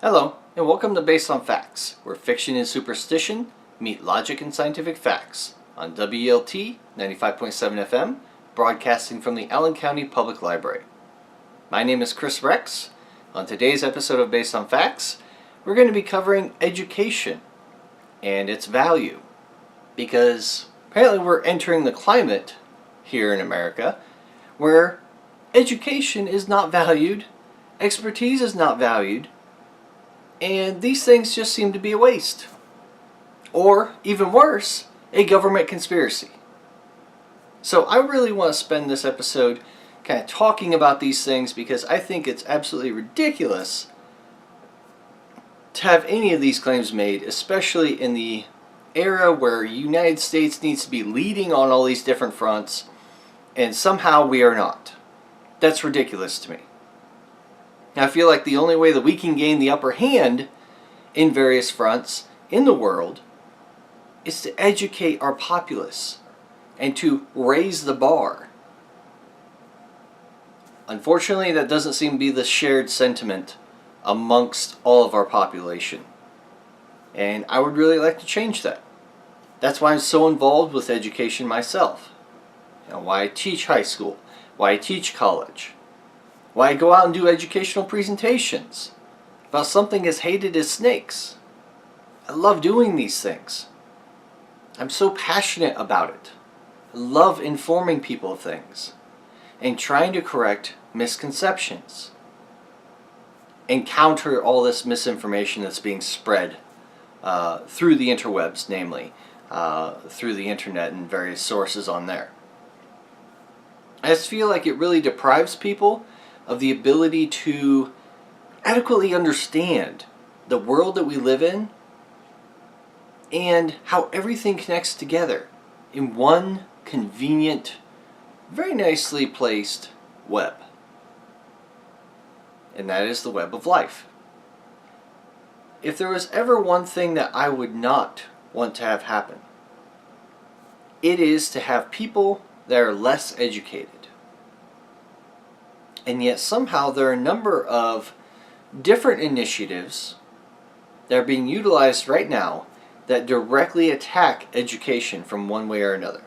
Hello, and welcome to Based on Facts, where fiction and superstition meet logic and scientific facts on WELT 95.7 FM, broadcasting from the Allen County Public Library. My name is Chris Rex. On today's episode of Based on Facts, we're going to be covering education and its value, because apparently we're entering the climate here in America where education is not valued, expertise is not valued, and these things just seem to be a waste. Or, even worse, a government conspiracy. So I really want to spend this episode kind of talking about these things because I think it's absolutely ridiculous to have any of these claims made, especially in the era where the United States needs to be leading on all these different fronts, and somehow we are not. That's ridiculous to me. I feel like the only way that we can gain the upper hand in various fronts in the world is to educate our populace and to raise the bar. Unfortunately, that doesn't seem to be the shared sentiment amongst all of our population. And I would really like to change that. That's why I'm so involved with education myself. Why I teach high school, why I teach college, why I go out and do educational presentations about something as hated as snakes. I love doing these things. I'm so passionate about it. I love informing people of things and trying to correct misconceptions and counter all this misinformation that's being spread through the interwebs, namely through the internet and various sources on there. I just feel like it really deprives people of the ability to adequately understand the world that we live in and how everything connects together in one convenient, very nicely placed web. And that is the web of life. If there was ever one thing that I would not want to have happen, it is to have people that are less educated. And yet somehow there are a number of different initiatives that are being utilized right now that directly attack education from one way or another.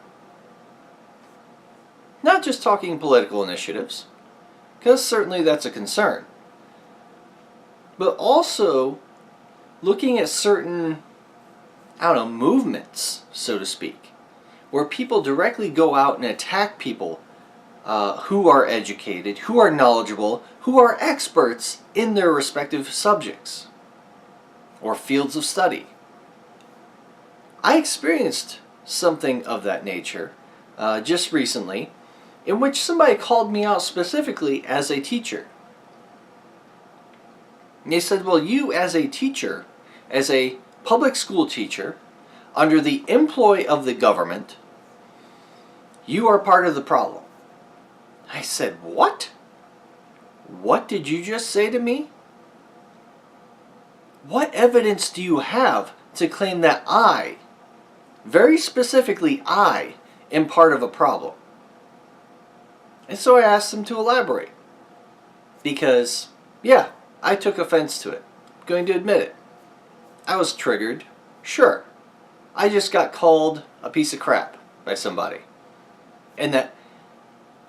Not just talking political initiatives, because certainly that's a concern, but also looking at certain, movements, so to speak, where people directly go out and attack people who are educated, who are knowledgeable, who are experts in their respective subjects or fields of study. I experienced something of that nature just recently, in which somebody called me out specifically as a teacher. And they said, well, you as a teacher, as a public school teacher, under the employ of the government, you are part of the problem. I said, what? What did you just say to me? What evidence do you have to claim that I, very specifically I, am part of a problem? And so I asked him to elaborate. Because, yeah, I took offense to it. I'm going to admit it. I was triggered. Sure. I just got called a piece of crap by somebody. And that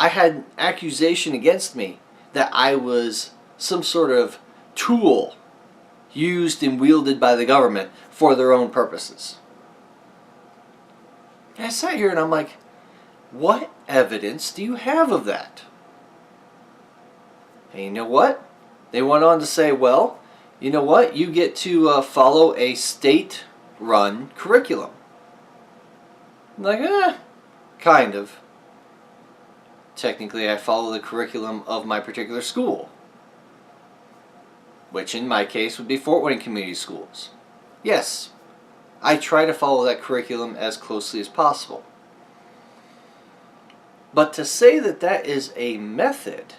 I had an accusation against me that I was some sort of tool used and wielded by the government for their own purposes. And I sat here and I'm like, what evidence do you have of that? And you know what? They went on to say, well, you know what? You get to follow a state-run curriculum. I'm like, kind of. Technically, I follow the curriculum of my particular school, which in my case would be Fort Wayne Community Schools. Yes, I try to follow that curriculum as closely as possible. But to say that that is a method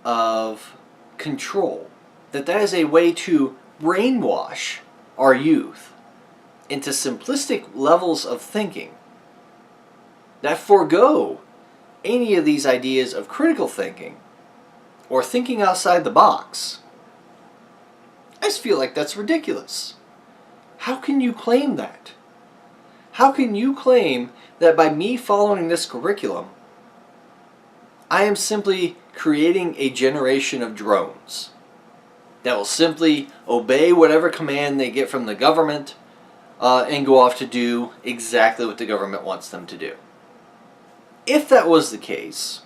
of control, that that is a way to brainwash our youth into simplistic levels of thinking that forego any of these ideas of critical thinking or thinking outside the box, guys feel like that's ridiculous. How can you claim that? How can you claim that by me following this curriculum, I am simply creating a generation of drones that will simply obey whatever command they get from the government and go off to do exactly what the government wants them to do? If that was the case,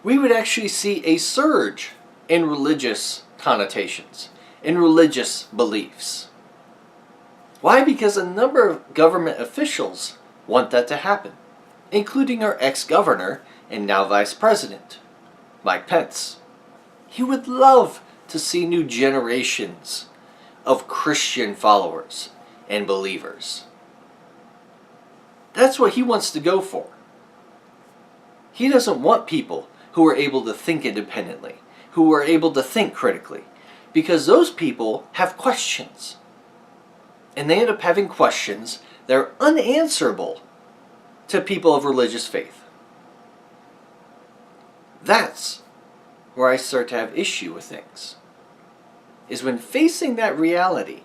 we would actually see a surge in religious connotations, in religious beliefs. Why? Because a number of government officials want that to happen, including our ex-governor and now vice president, Mike Pence. He would love to see new generations of Christian followers and believers. That's what he wants to go for. He doesn't want people who are able to think independently, who are able to think critically, because those people have questions. And they end up having questions that are unanswerable to people of religious faith. That's where I start to have issue with things. Is when facing that reality,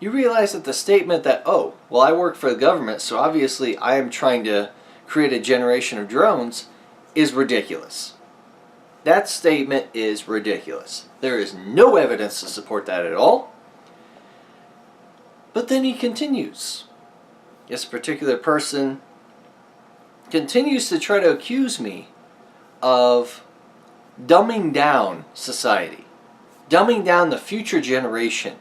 you realize that the statement that, oh, well, I work for the government, so obviously I am trying to create a generation of drones, is ridiculous. That statement is ridiculous. There is no evidence to support that at all. But then he continues. This particular person continues to try to accuse me of dumbing down society, dumbing down the future generation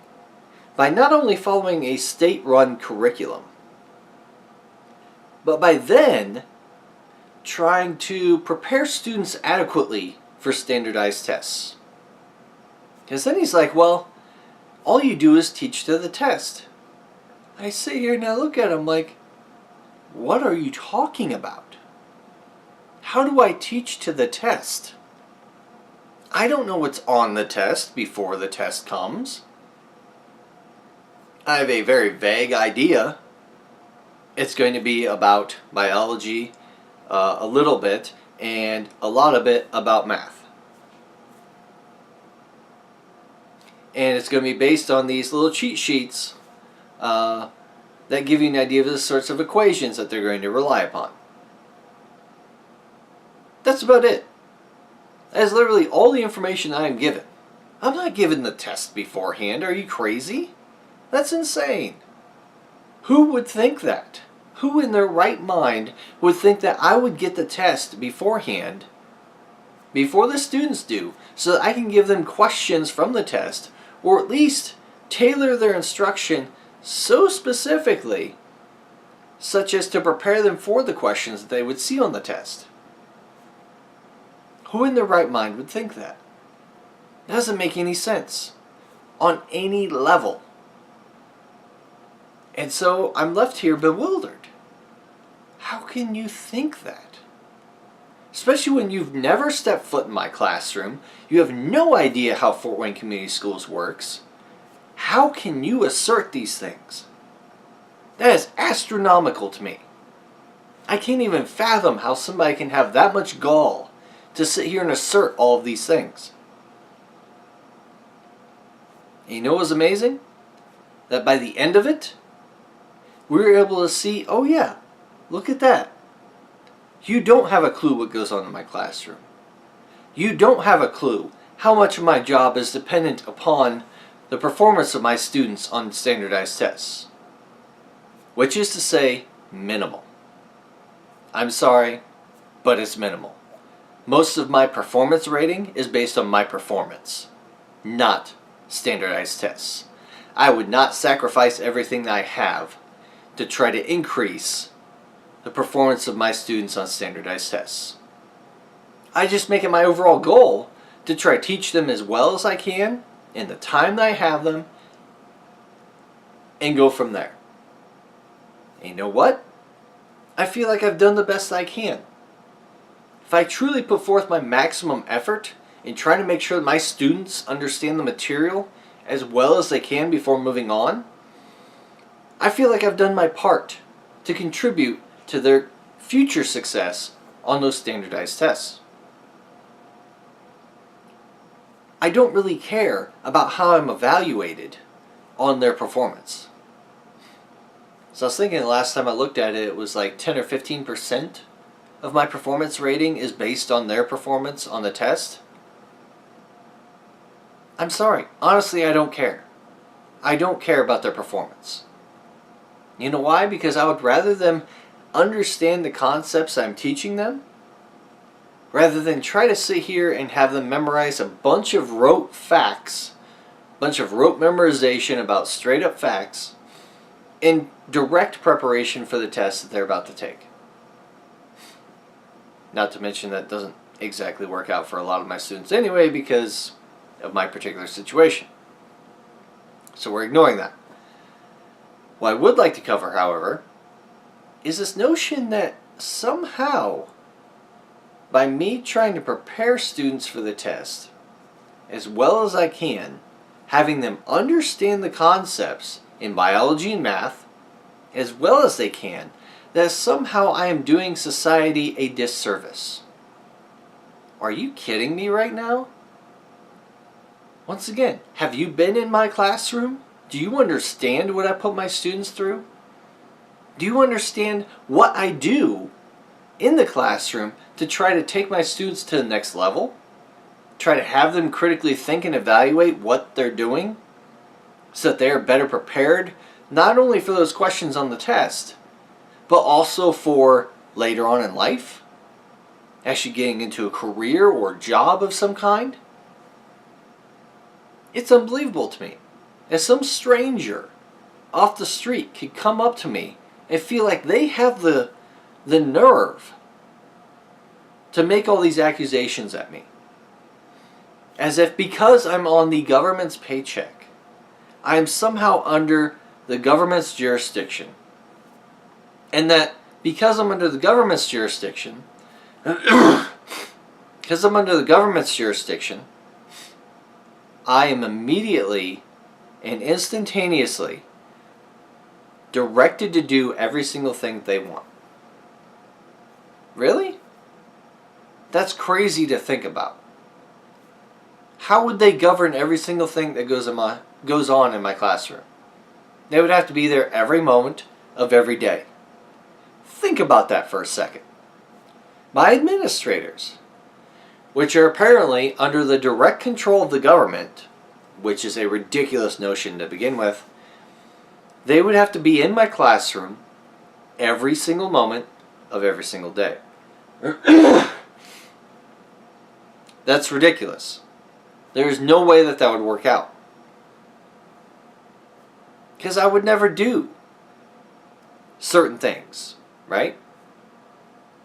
by not only following a state-run curriculum, but by then trying to prepare students adequately for standardized tests. Because then he's like, well, all you do is teach to the test. I sit here and I look at him like, what are you talking about? How do I teach to the test? I don't know what's on the test before the test comes. I have a very vague idea. It's going to be about biology, a little bit, and a lot of it about math. And it's going to be based on these little cheat sheets that give you an idea of the sorts of equations that they're going to rely upon. That's about it. That is literally all the information I am given. I'm not given the test beforehand. Are you crazy? That's insane. Who would think that? Who in their right mind would think that I would get the test beforehand, before the students do, so that I can give them questions from the test, or at least tailor their instruction so specifically, such as to prepare them for the questions that they would see on the test? Who in their right mind would think that? It doesn't make any sense on any level. And so I'm left here bewildered. How can you think that? Especially when you've never stepped foot in my classroom, you have no idea how Fort Wayne Community Schools works. How can you assert these things? That is astronomical to me. I can't even fathom how somebody can have that much gall to sit here and assert all of these things. And you know what was amazing? That by the end of it, we were able to see, oh yeah, look at that. You don't have a clue what goes on in my classroom. You don't have a clue how much of my job is dependent upon the performance of my students on standardized tests. Which is to say, minimal. I'm sorry, but it's minimal. Most of my performance rating is based on my performance, not standardized tests. I would not sacrifice everything that I have to try to increase the performance of my students on standardized tests. I just make it my overall goal to try to teach them as well as I can in the time that I have them and go from there. And you know what? I feel like I've done the best I can. If I truly put forth my maximum effort in trying to make sure that my students understand the material as well as they can before moving on, I feel like I've done my part to contribute to their future success on those standardized tests. I don't really care about how I'm evaluated on their performance. So I was thinking the last time I looked at it, it was like 10 or 15% of my performance rating is based on their performance on the test. I'm sorry. Honestly, I don't care. I don't care about their performance. You know why? Because I would rather them understand the concepts I'm teaching them rather than try to sit here and have them memorize a bunch of rote facts, a bunch of rote memorization about straight up facts in direct preparation for the test that they're about to take. Not to mention that doesn't exactly work out for a lot of my students anyway because of my particular situation. So we're ignoring that. What I would like to cover, however, is this notion that somehow, by me trying to prepare students for the test as well as I can, having them understand the concepts in biology and math as well as they can, that somehow I am doing society a disservice. Are you kidding me right now? Once again, have you been in my classroom? Do you understand what I put my students through? Do you understand what I do in the classroom to try to take my students to the next level? Try to have them critically think and evaluate what they're doing so that they are better prepared, not only for those questions on the test, but also for later on in life, actually getting into a career or job of some kind. It's unbelievable to me. If some stranger off the street could come up to me and feel like they have the nerve to make all these accusations at me, as if because I'm on the government's paycheck, I am somehow under the government's jurisdiction, and that because I'm under the government's jurisdiction, I am immediately and instantaneously directed to do every single thing they want. Really? That's crazy to think about. How would they govern every single thing that goes on in my classroom? They would have to be there every moment of every day. Think about that for a second. My administrators, which are apparently under the direct control of the government, which is a ridiculous notion to begin with, they would have to be in my classroom every single moment of every single day. That's ridiculous. There is no way that would work out. Because I would never do certain things, right?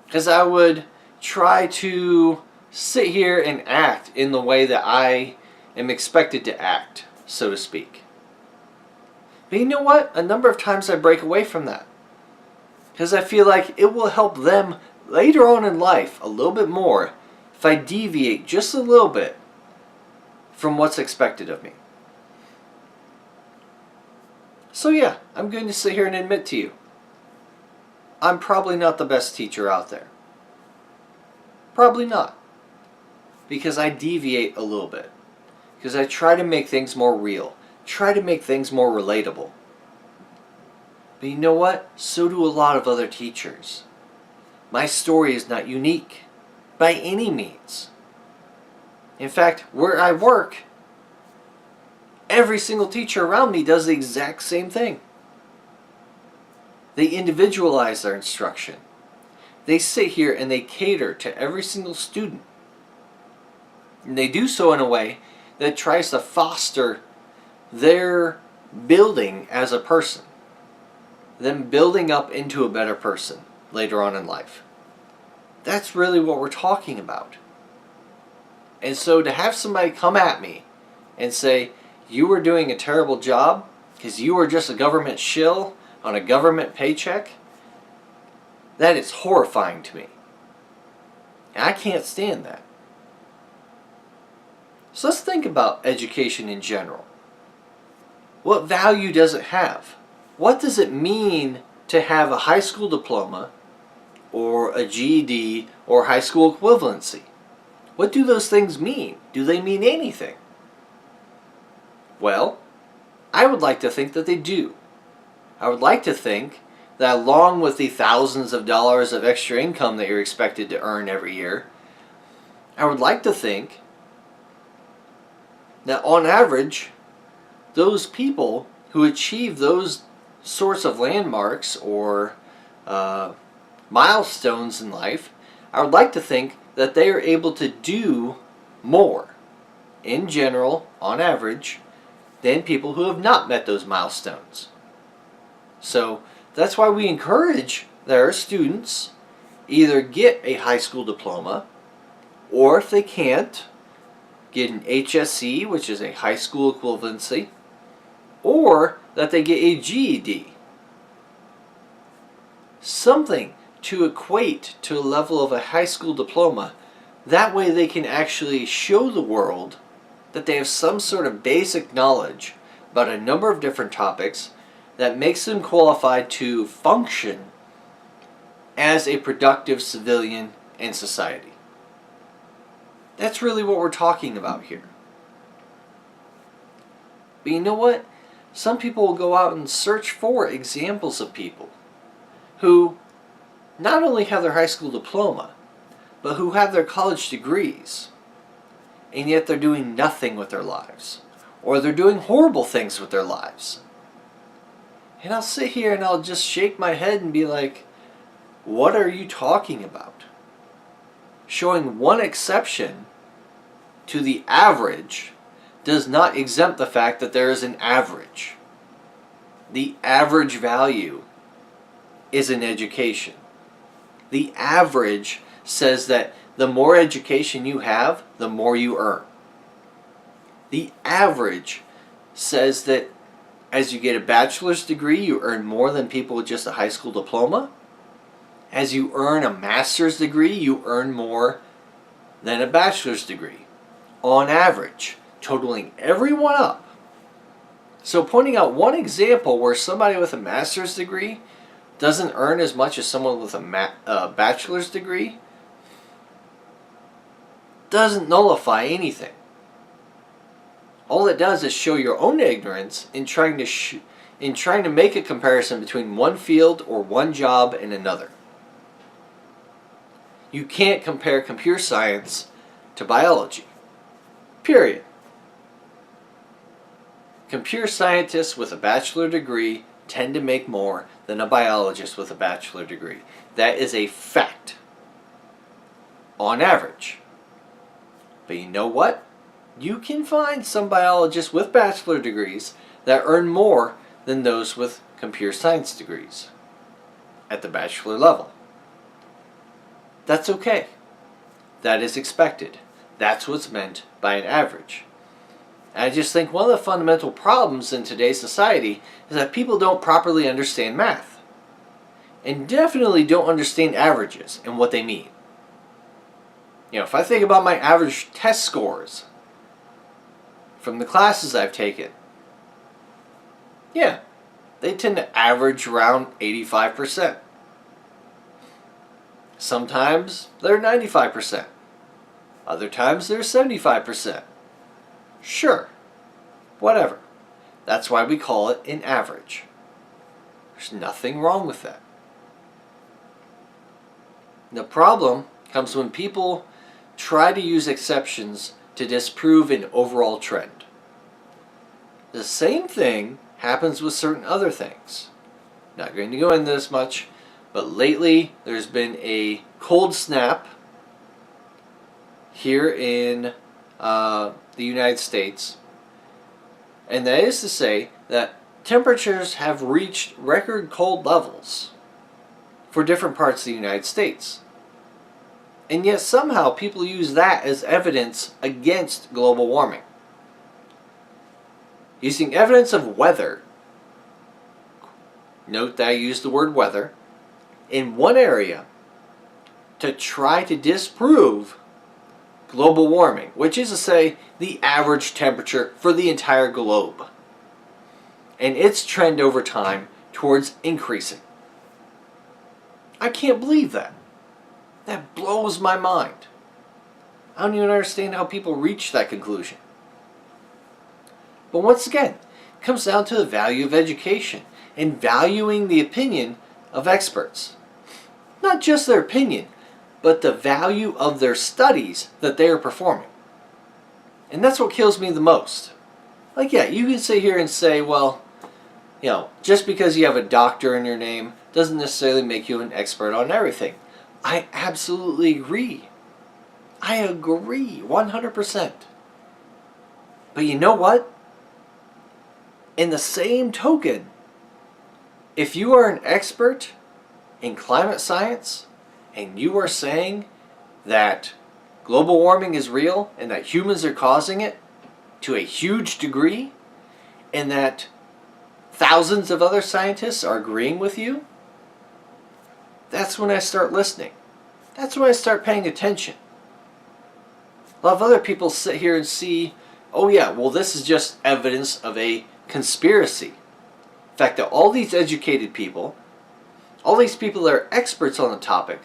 Because I would try to sit here and act in the way that I am expected to act, so to speak. But you know what? A number of times I break away from that. Because I feel like it will help them later on in life a little bit more if I deviate just a little bit from what's expected of me. So yeah, I'm going to sit here and admit to you, I'm probably not the best teacher out there. Probably not. Because I deviate a little bit. Because I try to make things more real. Try to make things more relatable. But you know what? So do a lot of other teachers. My story is not unique by any means. In fact, where I work, every single teacher around me does the exact same thing. They individualize their instruction. They sit here and they cater to every single student. And they do so in a way that tries to foster their building as a person. Them building up into a better person later on in life. That's really what we're talking about. And so to have somebody come at me and say, you were doing a terrible job because you were just a government shill on a government paycheck, that is horrifying to me. And I can't stand that. So let's think about education in general. What value does it have? What does it mean to have a high school diploma or a GED or high school equivalency? What do those things mean? Do they mean anything? Well, I would like to think that they do. I would like to think that along with the thousands of dollars of extra income that you're expected to earn every year, I would like to think that on average, those people who achieve those sorts of landmarks or milestones in life, I would like to think that they are able to do more, in general, on average, than people who have not met those milestones. So that's why we encourage that our students either get a high school diploma, or if they can't, get an HSC, which is a high school equivalency, or that they get a GED. Something to equate to a level of a high school diploma. That way they can actually show the world that they have some sort of basic knowledge about a number of different topics that makes them qualified to function as a productive civilian in society. That's really what we're talking about here. But you know what? Some people will go out and search for examples of people who not only have their high school diploma, but who have their college degrees, and yet they're doing nothing with their lives, or they're doing horrible things with their lives. And I'll sit here and I'll just shake my head and be like, what are you talking about? Showing one exception to the average does not exempt the fact that there is an average. The average value is in education. The average says that the more education you have, the more you earn. The average says that as you get a bachelor's degree, you earn more than people with just a high school diploma. As you earn a master's degree, you earn more than a bachelor's degree. On average, totaling everyone up. So pointing out one example where somebody with a master's degree doesn't earn as much as someone with a bachelor's degree doesn't nullify anything. All it does is show your own ignorance in trying to make a comparison between one field or one job and another. You can't compare computer science to biology. Period. Computer scientists with a bachelor degree tend to make more than a biologist with a bachelor degree. That is a fact. On average. But you know what? You can find some biologists with bachelor degrees that earn more than those with computer science degrees at the bachelor level. That's okay. That is expected. That's what's meant by an average. And I just think one of the fundamental problems in today's society is that people don't properly understand math. And definitely don't understand averages and what they mean. You know, if I think about my average test scores from the classes I've taken, yeah, they tend to average around 85%. Sometimes they're 95%. Other times they're 75%. Sure, whatever. That's why we call it an average. There's nothing wrong with that. The problem comes when people try to use exceptions to disprove an overall trend. The same thing happens with certain other things. Not going to go into this much, but lately there's been a cold snap here in the United States, and that is to say that temperatures have reached record cold levels for different parts of the United States. And yet somehow people use that as evidence against global warming. Using evidence of weather, note that I use the word weather, in one area to try to disprove global warming, which is to say the average temperature for the entire globe, and its trend over time towards increasing. I can't believe that. That blows my mind. I don't even understand how people reach that conclusion. But once again, it comes down to the value of education and valuing the opinion of experts. Not just their opinion, but the value of their studies that they are performing. And that's what kills me the most. Like, yeah, you can sit here and say, well, just because you have a doctor in your name doesn't necessarily make you an expert on everything. I absolutely agree. I agree 100%. But you know what? In the same token, if you are an expert in climate science and you are saying that global warming is real and that humans are causing it to a huge degree and that thousands of other scientists are agreeing with you, that's when I start listening. That's when I start paying attention. A lot of other people sit here and see, oh yeah, well this is just evidence of a conspiracy. The fact that all these educated people, all these people that are experts on the topic,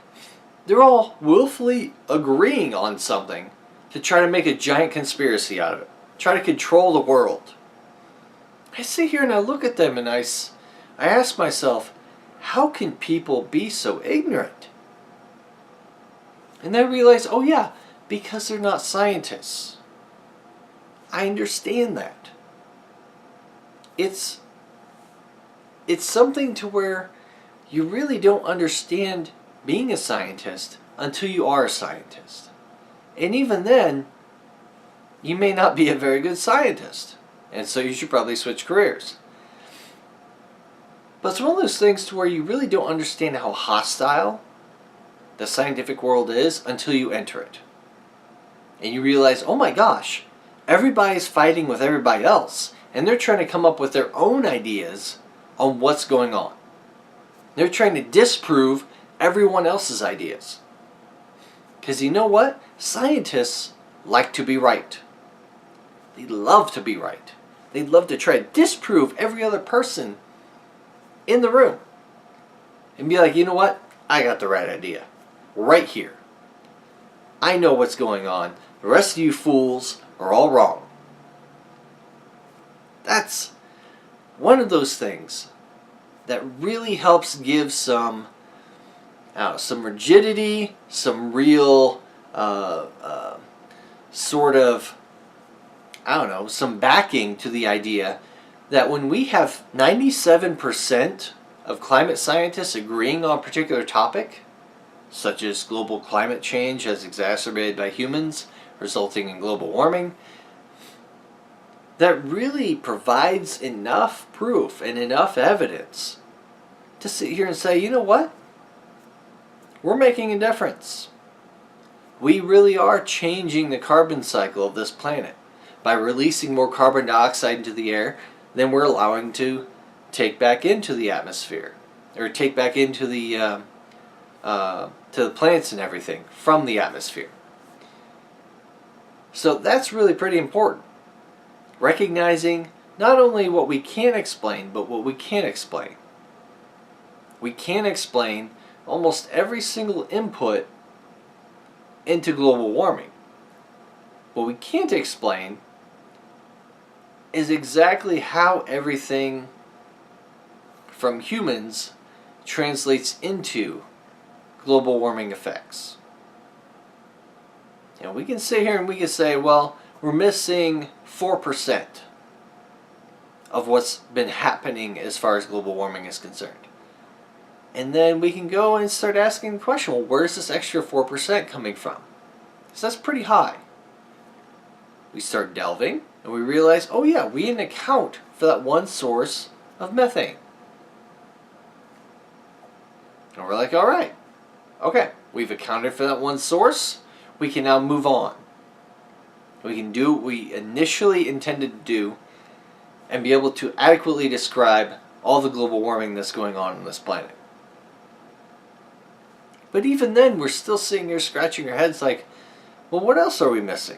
they're all willfully agreeing on something to try to make a giant conspiracy out of it. Try to control the world. I sit here and I look at them and I ask myself, how can people be so ignorant? And then I realize, oh yeah, because they're not scientists. I understand that. It's something to where you really don't understand being a scientist until you are a scientist. And even then, you may not be a very good scientist. And so you should probably switch careers. But it's one of those things to where you really don't understand how hostile the scientific world is until you enter it. And you realize, oh my gosh, everybody's fighting with everybody else. And they're trying to come up with their own ideas on what's going on. They're trying to disprove everyone else's ideas. Because you know what? Scientists like to be right. They love to be right. They love to try to disprove every other person in the room. And be like, you know what? I got the right idea. Right here. I know what's going on. The rest of you fools are all wrong. That's one of those things that really helps give some rigidity, some real sort of, some backing to the idea that when we have 97% of climate scientists agreeing on a particular topic, such as global climate change as exacerbated by humans, resulting in global warming, that really provides enough proof and enough evidence to sit here and say, you know what? We're making a difference. We really are changing the carbon cycle of this planet by releasing more carbon dioxide into the air than we're allowing to take back into the atmosphere, or take back into the to the plants and everything from the atmosphere. So that's really pretty important. Recognizing not only what we can explain, but what we can't explain. We can explain almost every single input into global warming. What we can't explain is exactly how everything from humans translates into global warming effects. We can sit here and we can say, well, we're missing 4% of what's been happening as far as global warming is concerned. And then we can go and start asking the question, well, where's this extra 4% coming from? So that's pretty high. We start delving and we realize, oh yeah, we didn't account for that one source of methane. And we're like, all right, okay, we've accounted for that one source. We can now move on. We can do what we initially intended to do and be able to adequately describe all the global warming that's going on this planet. But even then, we're still sitting here scratching our heads like, well, what else are we missing?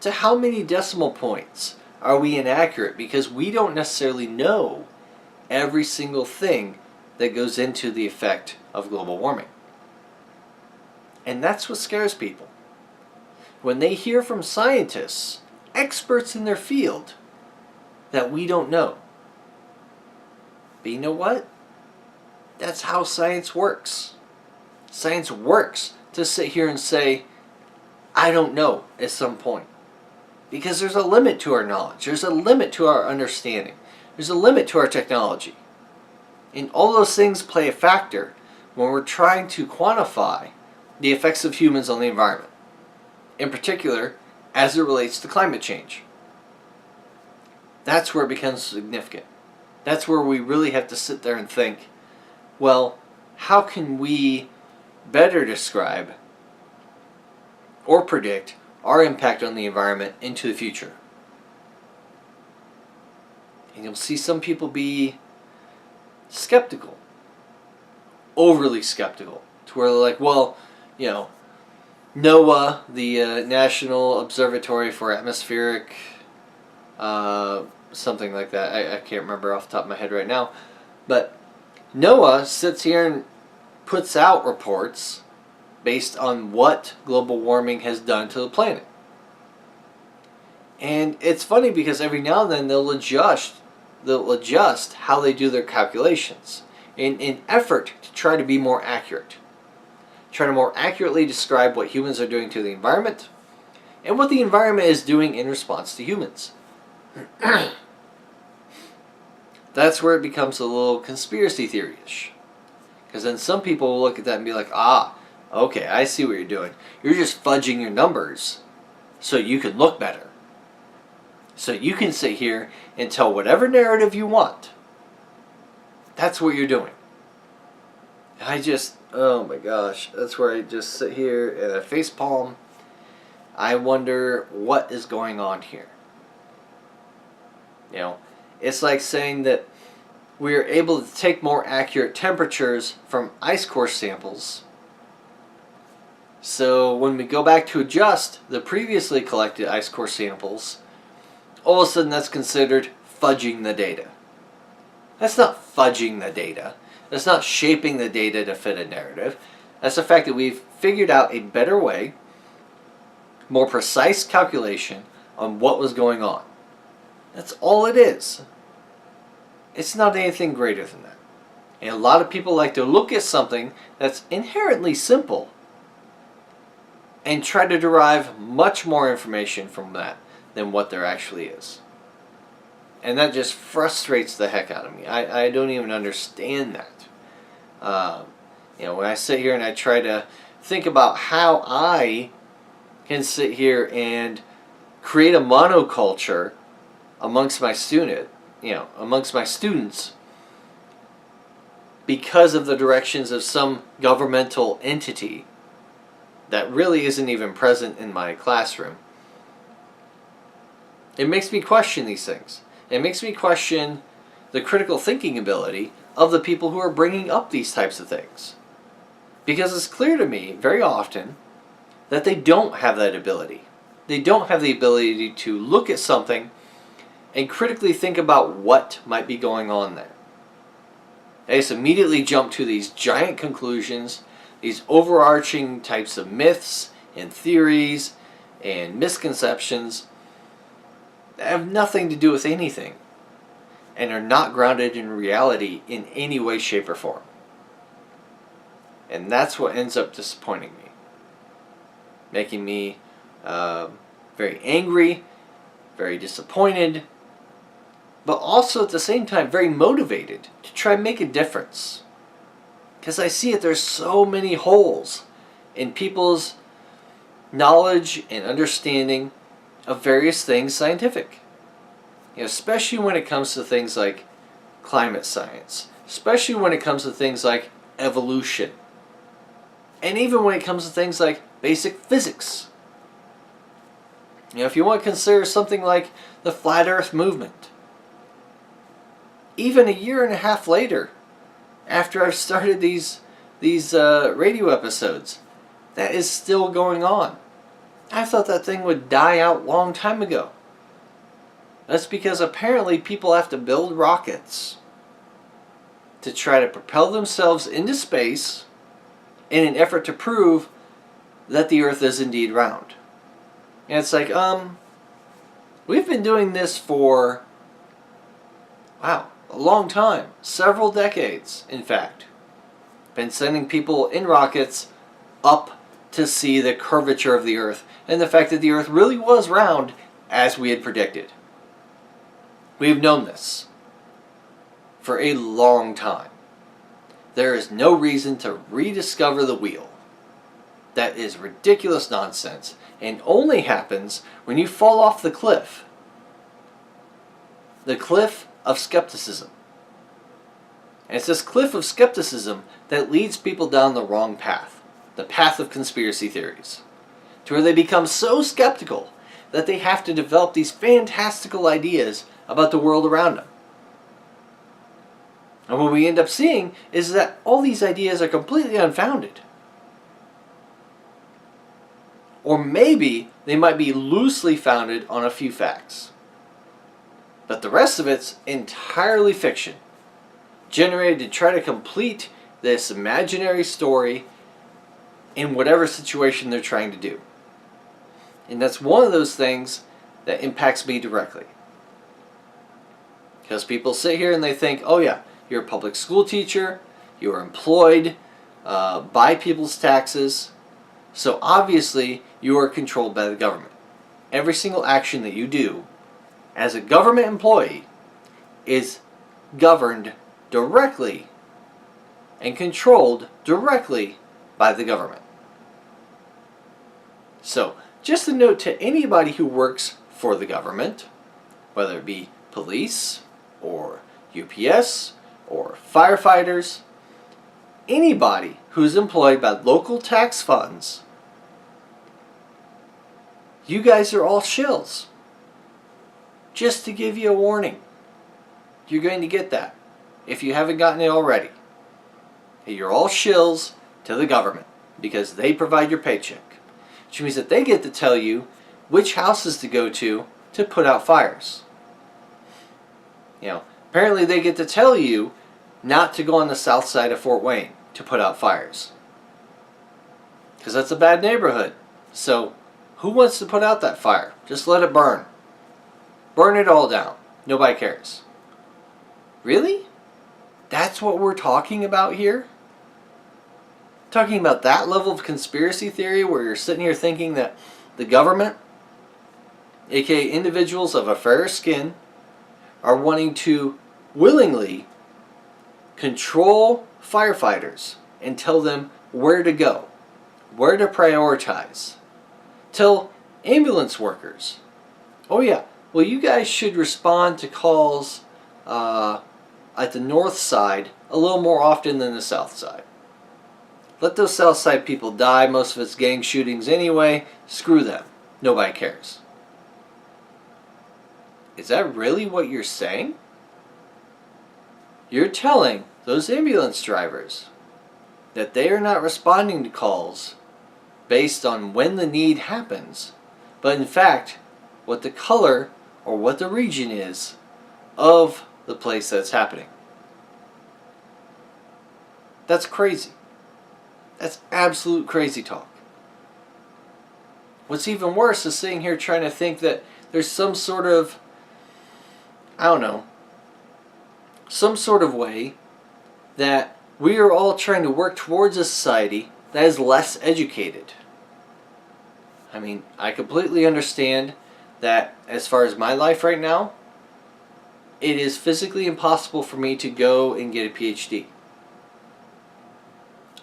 To how many decimal points are we inaccurate? Because we don't necessarily know every single thing that goes into the effect of global warming. And that's what scares people. When they hear from scientists, experts in their field, that we don't know. But you know what? That's how science works. Science works to sit here and say, I don't know at some point. Because there's a limit to our knowledge. There's a limit to our understanding. There's a limit to our technology. And all those things play a factor when we're trying to quantify the effects of humans on the environment. In particular, as it relates to climate change. That's where it becomes significant. That's where we really have to sit there and think, well, how can we better describe or predict our impact on the environment into the future? And you'll see some people be skeptical, overly skeptical, to where they're like, well, NOAA, the National Observatory for Atmospheric, something like that, I can't remember off the top of my head right now, but NOAA sits here and puts out reports based on what global warming has done to the planet. And it's funny because every now and then they'll adjust how they do their calculations in an effort to try to be more accurate. Try to more accurately describe what humans are doing to the environment and what the environment is doing in response to humans. That's where it becomes a little conspiracy theory-ish. Because then some people will look at that and be like, okay, I see what you're doing. You're just fudging your numbers so you can look better. So you can sit here and tell whatever narrative you want. That's what you're doing. Oh my gosh, that's where I just sit here and I facepalm. I wonder what is going on here. It's like saying that we're able to take more accurate temperatures from ice core samples. So when we go back to adjust the previously collected ice core samples, all of a sudden that's considered fudging the data. That's not fudging the data. That's not shaping the data to fit a narrative. That's the fact that we've figured out a better way, more precise calculation on what was going on. That's all it is. It's not anything greater than that. And a lot of people like to look at something that's inherently simple and try to derive much more information from that than what there actually is. And that just frustrates the heck out of me. I don't even understand that. When I sit here and I try to think about how I can sit here and create a monoculture amongst my students because of the directions of some governmental entity that really isn't even present in my classroom. It makes me question these things. It makes me question the critical thinking ability of the people who are bringing up these types of things. Because it's clear to me very often that they don't have that ability. They don't have the ability to look at something and critically think about what might be going on there. They just immediately jump to these giant conclusions, these overarching types of myths and theories and misconceptions that have nothing to do with anything and are not grounded in reality in any way, shape, or form. And that's what ends up disappointing me, making me very angry, very disappointed, but also at the same time very motivated to try and make a difference. Because I see it, there's so many holes in people's knowledge and understanding of various things scientific. Especially when it comes to things like climate science. Especially when it comes to things like evolution. And even when it comes to things like basic physics. If you want to consider something like the Flat Earth movement. Even a year and a half later, after I've started these radio episodes, that is still going on. I thought that thing would die out a long time ago. That's because apparently people have to build rockets to try to propel themselves into space in an effort to prove that the Earth is indeed round. And it's like, we've been doing this for Wow, a long time. Several decades, in fact. Been sending people in rockets up to see the curvature of the Earth and the fact that the Earth really was round as we had predicted. We've known this for a long time. There is no reason to rediscover the wheel. That is ridiculous nonsense and only happens when you fall off the cliff. The cliff of skepticism. And it's this cliff of skepticism that leads people down the wrong path. The path of conspiracy theories. To where they become so skeptical that they have to develop these fantastical ideas about the world around them. And what we end up seeing is that all these ideas are completely unfounded. Or maybe they might be loosely founded on a few facts. But the rest of it's entirely fiction, generated to try to complete this imaginary story in whatever situation they're trying to do. And that's one of those things that impacts me directly. Because people sit here and they think, oh yeah, you're a public school teacher, you're employed by people's taxes, so obviously you are controlled by the government. Every single action that you do as a government employee is governed directly and controlled directly by the government. So, just a note to anybody who works for the government, whether it be police or UPS or firefighters, anybody who's employed by local tax funds, you guys are all shills. Just to give you a warning, you're going to get that if you haven't gotten it already. You're all shills to the government because they provide your paycheck, which means that they get to tell you which houses to go to put out fires. Apparently they get to tell you not to go on the south side of Fort Wayne to put out fires because that's a bad neighborhood. So who wants to put out that fire? Just let it burn. Burn it all down. Nobody cares. Really? That's what we're talking about here? Talking about that level of conspiracy theory where you're sitting here thinking that the government, aka individuals of a fairer skin, are wanting to willingly control firefighters and tell them where to go, where to prioritize. Tell ambulance workers, oh yeah, well you guys should respond to calls at the north side a little more often than the south side. Let those south side people die, most of it's gang shootings anyway, screw them, nobody cares. Is that really what you're saying? You're telling those ambulance drivers that they are not responding to calls based on when the need happens, but in fact what the color or what the region is of the place that's happening. That's crazy. That's absolute crazy talk. What's even worse is sitting here trying to think that there's some sort of, some sort of way that we are all trying to work towards a society that is less educated. I completely understand that as far as my life right now, it is physically impossible for me to go and get a PhD.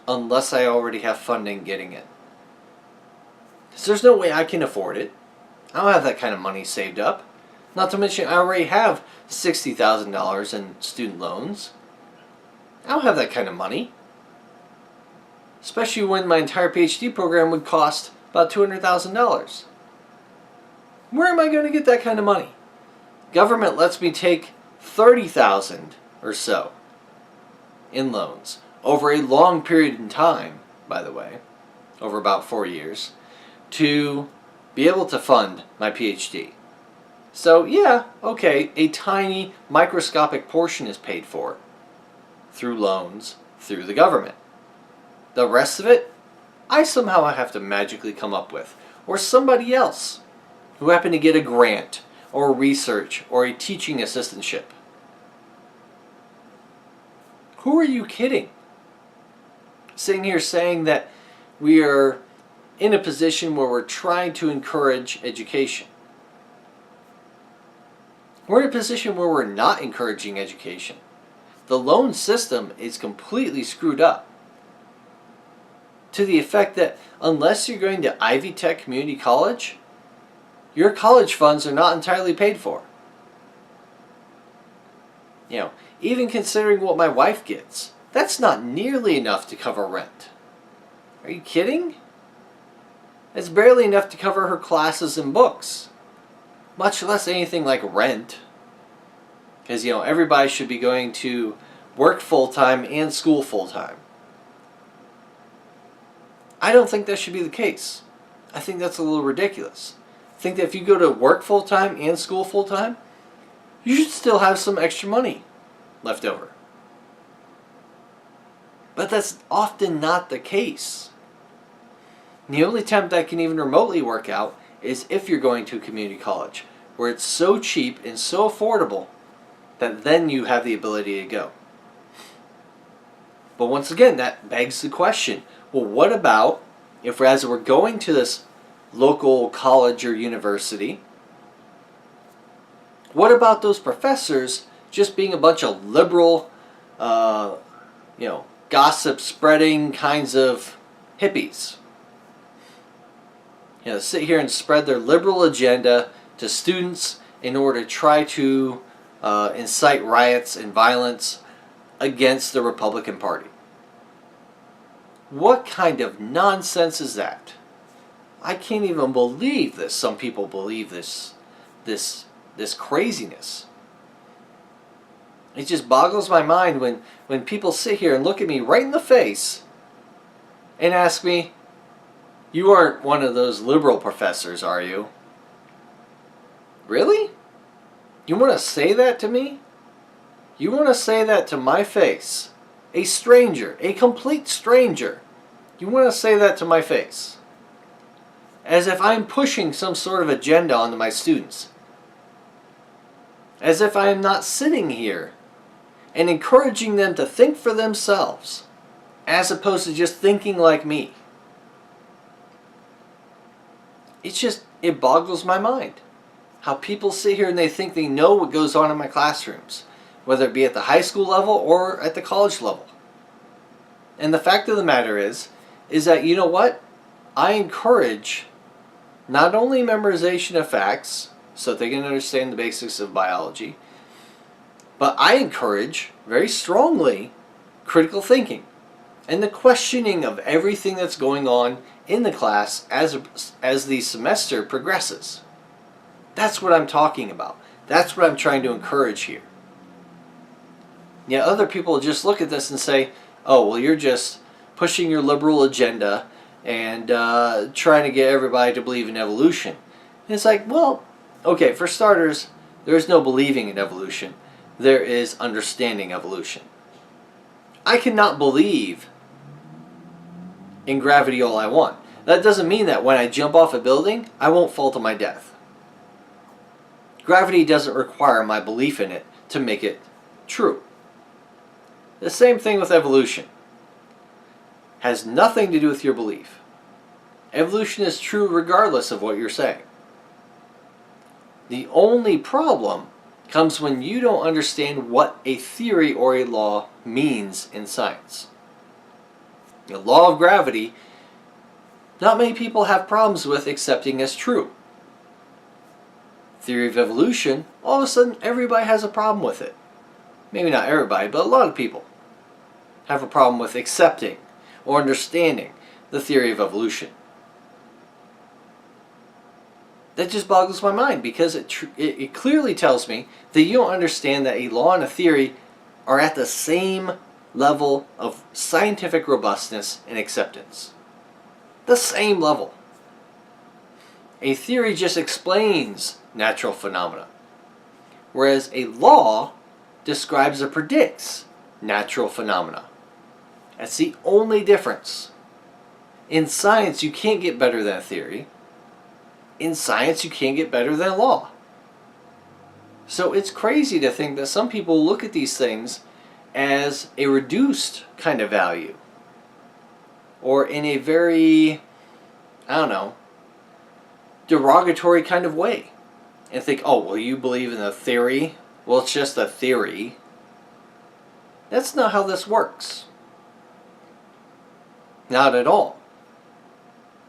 Unless I already have funding getting it. Because there's no way I can afford it. I don't have that kind of money saved up. Not to mention I already have $60,000 in student loans. I don't have that kind of money. Especially when my entire PhD program would cost about $200,000. Where am I going to get that kind of money? Government lets me take $30,000 or so in loans over a long period in time, by the way, over about 4 years, to be able to fund my PhD. So yeah, okay, a tiny microscopic portion is paid for through loans through the government. The rest of it, I somehow have to magically come up with, or somebody else who happened to get a grant or research or a teaching assistantship. Who are you kidding? Sitting here saying that we are in a position where we're trying to encourage education. We're in a position where we're not encouraging education. The loan system is completely screwed up, to the effect that unless you're going to Ivy Tech Community College, your college funds are not entirely paid for. Even considering what my wife gets, that's not nearly enough to cover rent. Are you kidding? It's barely enough to cover her classes and books, much less anything like rent. Because, everybody should be going to work full-time and school full-time. I don't think that should be the case. I think that's a little ridiculous. I think that if you go to work full-time and school full-time, you should still have some extra money left over. But that's often not the case. The only time that can even remotely work out is if you're going to a community college, where it's so cheap and so affordable that then you have the ability to go. But once again, that begs the question, well, what about if as we're going to this local college or university, what about those professors just being a bunch of liberal, gossip spreading kinds of hippies? Sit here and spread their liberal agenda to students in order to try to incite riots and violence against the Republican Party. What kind of nonsense is that? I can't even believe this. Some people believe this craziness. It just boggles my mind when people sit here and look at me right in the face and ask me, "You aren't one of those liberal professors, are you?" Really? You want to say that to me? You want to say that to my face? A stranger, a complete stranger. You want to say that to my face? As if I'm pushing some sort of agenda onto my students. As if I am not sitting here and encouraging them to think for themselves, as opposed to just thinking like me. It boggles my mind how people sit here and they think they know what goes on in my classrooms, whether it be at the high school level or at the college level. And the fact of the matter is that, you know what? I encourage not only memorization of facts, so that they can understand the basics of biology, but I encourage, very strongly, critical thinking and the questioning of everything that's going on in the class as the semester progresses. That's what I'm talking about. That's what I'm trying to encourage here. Other people just look at this and say, "Oh, well, you're just pushing your liberal agenda and trying to get everybody to believe in evolution." And it's like, well, okay, for starters, there is no believing in evolution. There is understanding evolution. I cannot believe in gravity all I want. That doesn't mean that when I jump off a building, I won't fall to my death. Gravity doesn't require my belief in it to make it true. The same thing with evolution. Has nothing to do with your belief. Evolution is true regardless of what you're saying. The only problem comes when you don't understand what a theory or a law means in science. The law of gravity, not many people have problems with accepting as true. Theory of evolution, all of a sudden everybody has a problem with it. Maybe not everybody, but a lot of people have a problem with accepting or understanding the theory of evolution. That just boggles my mind, because it clearly tells me that you don't understand that a law and a theory are at the same level of scientific robustness and acceptance. The same level. A theory just explains natural phenomena, whereas a law describes or predicts natural phenomena. That's the only difference. In science, you can't get better than a theory. In science, you can't get better than a law. So it's crazy to think that some people look at these things as a reduced kind of value, or in a very, I don't know, derogatory kind of way, and think, oh, well, you believe in a theory? Well, it's just a theory. That's not how this works. Not at all.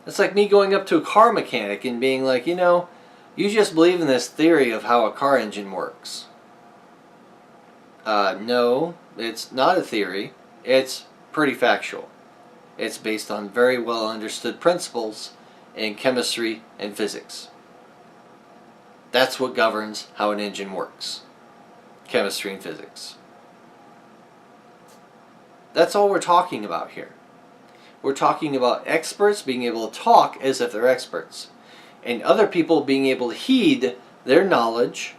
It's like me going up to a car mechanic and being like, you just believe in this theory of how a car engine works. No, it's not a theory. It's pretty factual. It's based on very well understood principles in chemistry and physics. That's what governs how an engine works. Chemistry and physics. That's all we're talking about here. We're talking about experts being able to talk as if they're experts, and other people being able to heed their knowledge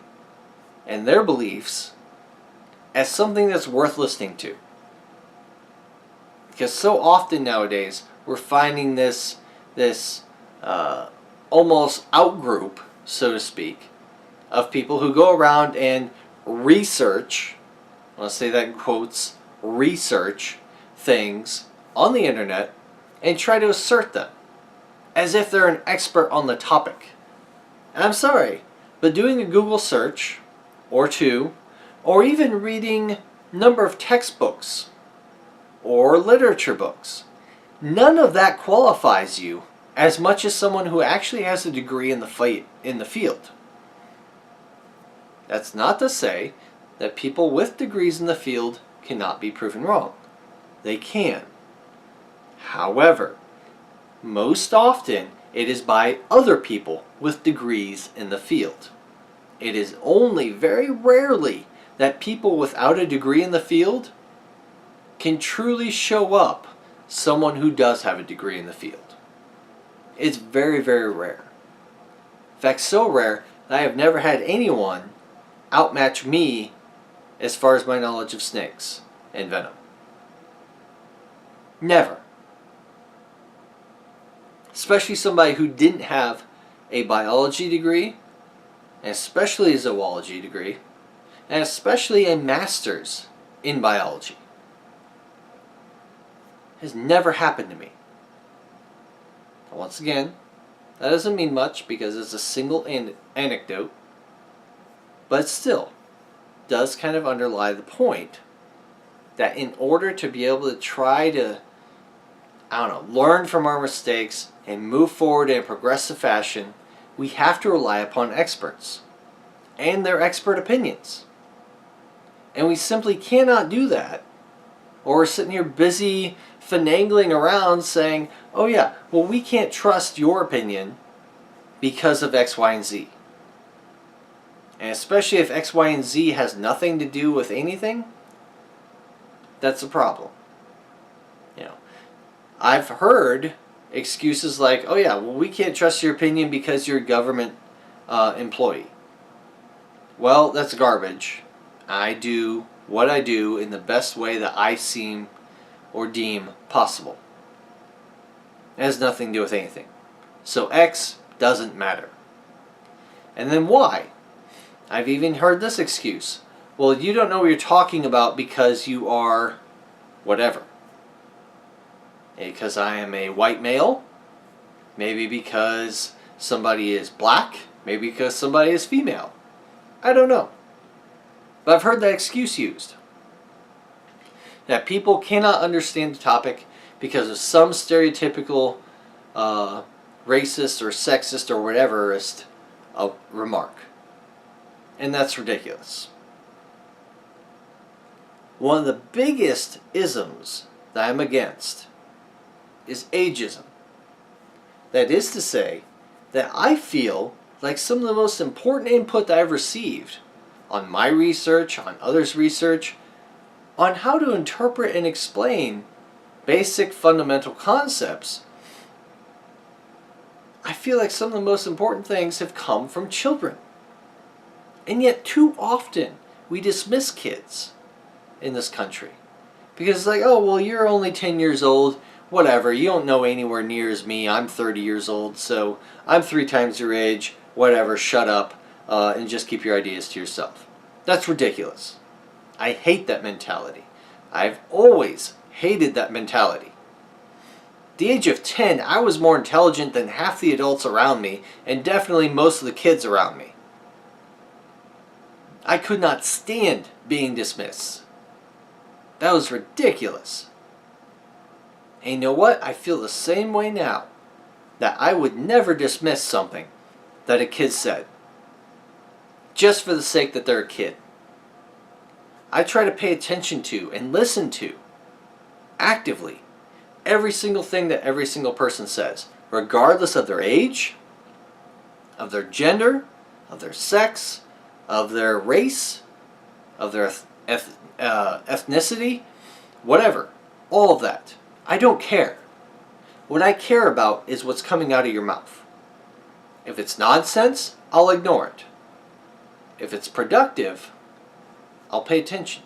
and their beliefs as something that's worth listening to. Because so often nowadays we're finding this almost outgroup, so to speak, of people who go around and research, I want to say that in quotes, research things on the internet and try to assert them as if they're an expert on the topic. And I'm sorry, but doing a Google search or two, or even reading a number of textbooks or literature books, none of that qualifies you as much as someone who actually has a degree in the field. That's not to say that people with degrees in the field cannot be proven wrong. They can. However, most often it is by other people with degrees in the field. It is only very rarely that people without a degree in the field can truly show up someone who does have a degree in the field. It's very, very rare. In fact, so rare that I have never had anyone outmatch me as far as my knowledge of snakes and venom. Never. Especially somebody who didn't have a biology degree, and especially a zoology degree, and especially a master's in biology. It has never happened to me. Once again, that doesn't mean much because it's a single anecdote, but it still does kind of underlie the point that in order to be able to try to, learn from our mistakes and move forward in a progressive fashion, we have to rely upon experts and their expert opinions. And we simply cannot do that, or we're sitting here busy finagling around saying, oh yeah, well, we can't trust your opinion because of X, Y, and Z. And especially if X, Y, and Z has nothing to do with anything, that's a problem. I've heard excuses like, oh yeah, well, we can't trust your opinion because you're a government employee. Well, that's garbage. I do what I do in the best way that I seem or deem possible. It has nothing to do with anything. So X doesn't matter. And then Y. I've even heard this excuse. Well, you don't know what you're talking about because you are whatever. Because I am a white male, maybe because somebody is black, maybe because somebody is female. I don't know. But I've heard that excuse used. That people cannot understand the topic because of some stereotypical racist or sexist or whateverist remark. And that's ridiculous. One of the biggest isms that I'm against is ageism. That is to say, that I feel like some of the most important input that I've received on my research, on others' research, on how to interpret and explain basic fundamental concepts, I feel like some of the most important things have come from children. And yet too often we dismiss kids in this country. Because it's like, oh, well, you're only 10 years old, whatever, you don't know anywhere near as me, I'm 30 years old, so I'm 3 times your age, whatever, shut up, and just keep your ideas to yourself. That's ridiculous. I hate that mentality. I've always hated that mentality. At the age of 10, I was more intelligent than half the adults around me, and definitely most of the kids around me. I could not stand being dismissed. That was ridiculous. And you know what? I feel the same way now. That I would never dismiss something that a kid said, just for the sake that they're a kid. I try to pay attention to and listen to, actively, every single thing that every single person says, regardless of their age, of their gender, of their sex, of their race, of their ethnicity, whatever. All of that. I don't care. What I care about is what's coming out of your mouth. If it's nonsense, I'll ignore it. If it's productive, I'll pay attention.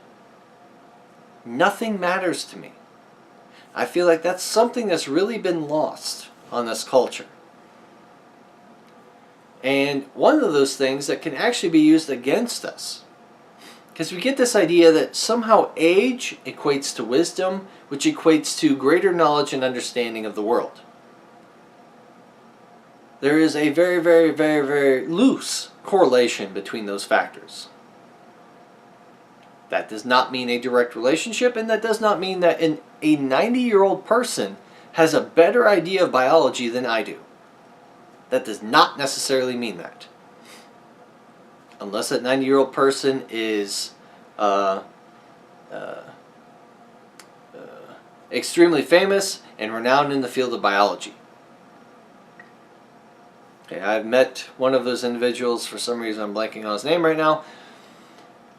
Nothing matters to me. I feel like that's something that's really been lost on this culture. And one of those things that can actually be used against us. Because we get this idea that somehow age equates to wisdom, which equates to greater knowledge and understanding of the world. There is a very, very, very, very loose correlation between those factors. That does not mean a direct relationship, and that does not mean that a 90-year-old person has a better idea of biology than I do. That does not necessarily mean that. Unless that 90-year-old person is extremely famous and renowned in the field of biology. Okay, I've met one of those individuals. For some reason I'm blanking on his name right now.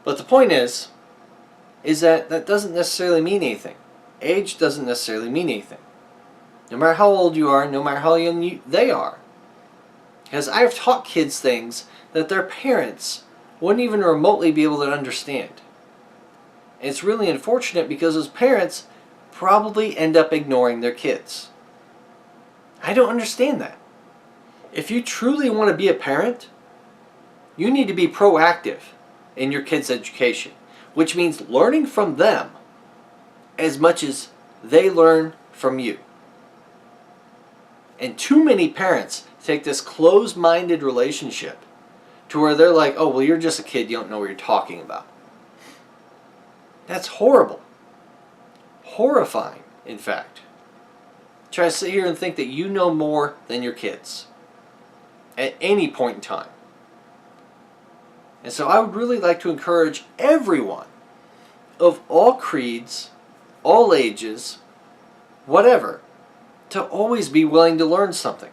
But the point is that that doesn't necessarily mean anything. Age doesn't necessarily mean anything. No matter how old you are, no matter how young they are. Because I've taught kids things that their parents wouldn't even remotely be able to understand. And it's really unfortunate because those parents probably end up ignoring their kids. I don't understand that. If you truly want to be a parent, you need to be proactive in your kids' education, which means learning from them as much as they learn from you. And too many parents take this closed-minded relationship to where they're like, oh, well, you're just a kid, you don't know what you're talking about. That's horrible. Horrifying, in fact. Try to sit here and think that you know more than your kids at any point in time. And so I would really like to encourage everyone of all creeds, all ages, whatever, to always be willing to learn something.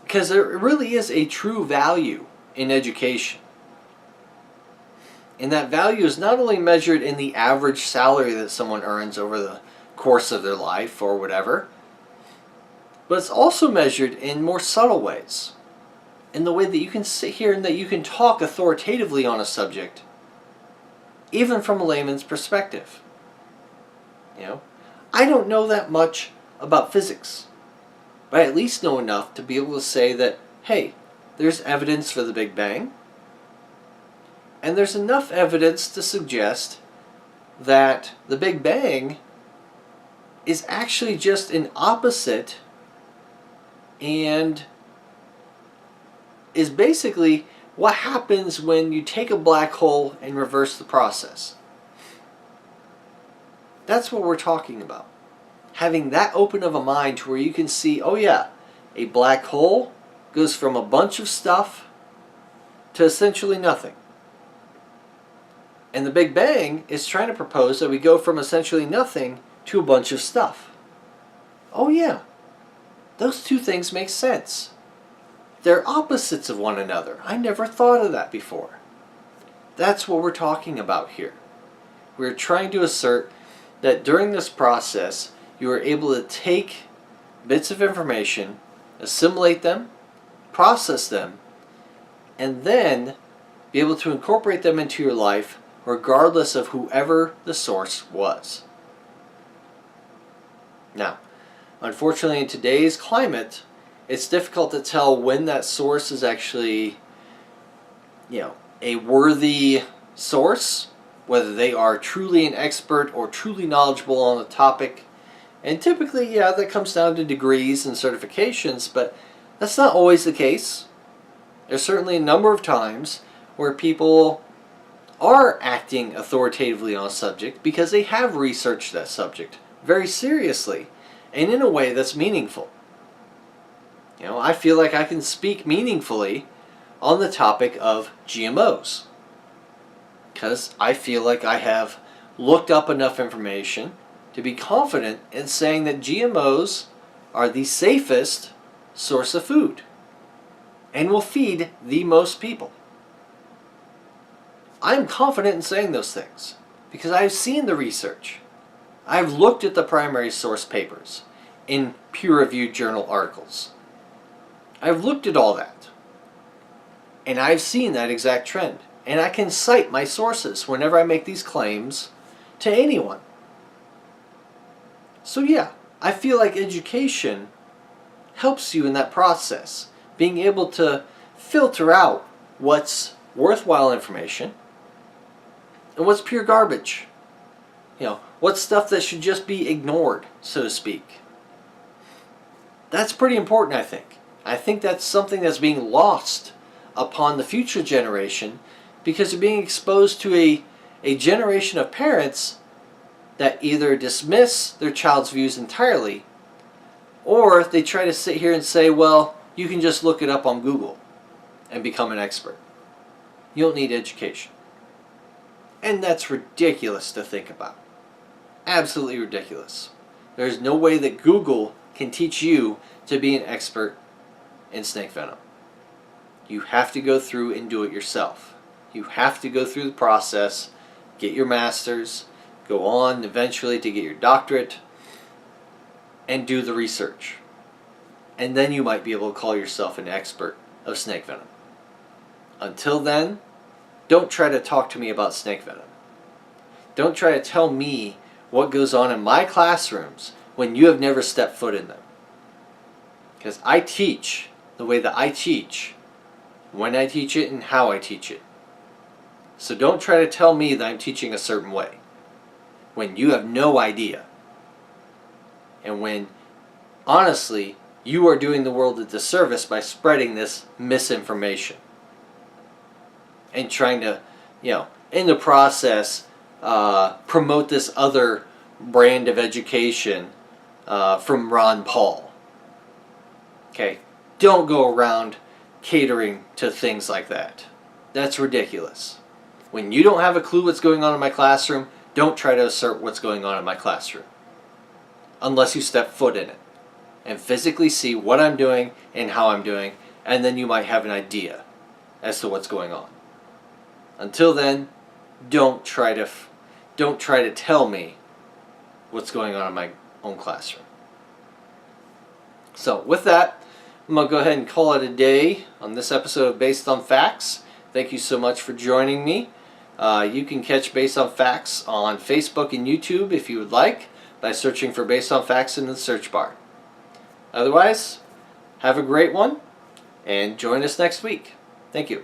Because there really is a true value in education. And that value is not only measured in the average salary that someone earns over the course of their life or whatever, but it's also measured in more subtle ways. In the way that you can sit here and that you can talk authoritatively on a subject, even from a layman's perspective. You know, I don't know that much about physics, but I at least know enough to be able to say that, hey, there's evidence for the Big Bang, and there's enough evidence to suggest that the Big Bang is actually just an opposite and is basically what happens when you take a black hole and reverse the process. That's what we're talking about. Having that open of a mind to where you can see, oh yeah, a black hole goes from a bunch of stuff to essentially nothing. And the Big Bang is trying to propose that we go from essentially nothing to a bunch of stuff. Oh yeah, those two things make sense. They're opposites of one another. I never thought of that before. That's what we're talking about here. We're trying to assert that during this process, you are able to take bits of information, assimilate them, process them, and then be able to incorporate them into your life regardless of whoever the source was. Now, unfortunately in today's climate, it's difficult to tell when that source is actually, a worthy source whether they are truly an expert or truly knowledgeable on the topic. And typically, yeah, that comes down to degrees and certifications, but that's not always the case. There's certainly a number of times where people are acting authoritatively on a subject because they have researched that subject very seriously and in a way that's meaningful. You know, I feel like I can speak meaningfully on the topic of GMOs because I feel like I have looked up enough information to be confident in saying that GMOs are the safest source of food and will feed the most people. I'm confident in saying those things because I've seen the research. I've looked at the primary source papers in peer-reviewed journal articles. I've looked at all that. And I've seen that exact trend. And I can cite my sources whenever I make these claims to anyone. So yeah, I feel like education helps you in that process. Being able to filter out what's worthwhile information and what's pure garbage. You know, what's stuff that should just be ignored, so to speak. That's pretty important, I think. I think that's something that's being lost upon the future generation because they're being exposed to a generation of parents that either dismiss their child's views entirely or they try to sit here and say, well, you can just look it up on Google and become an expert. You don't need education. And that's ridiculous to think about. Absolutely ridiculous. There's no way that Google can teach you to be an expert in snake venom. You have to go through and do it yourself. You have to go through the process, get your master's, go on eventually to get your doctorate, and do the research. And then you might be able to call yourself an expert of snake venom. Until then, don't try to talk to me about snake venom. Don't try to tell me what goes on in my classrooms when you have never stepped foot in them. Because I teach the way that I teach, when I teach it, and how I teach it. So don't try to tell me that I'm teaching a certain way when you have no idea. And when, honestly, you are doing the world a disservice by spreading this misinformation. And trying to, in the process, promote this other brand of education from Ron Paul. Okay, don't go around catering to things like that. That's ridiculous. When you don't have a clue what's going on in my classroom, don't try to assert what's going on in my classroom. Unless you step foot in it and physically see what I'm doing and how I'm doing, and then you might have an idea as to what's going on. Until then, don't try to tell me what's going on in my own classroom. So with that, I'm going to go ahead and call it a day on this episode of Based on Facts. Thank you so much for joining me. You can catch Based on Facts on Facebook and YouTube if you would like by searching for Based on Facts in the search bar. Otherwise, have a great one and join us next week. Thank you.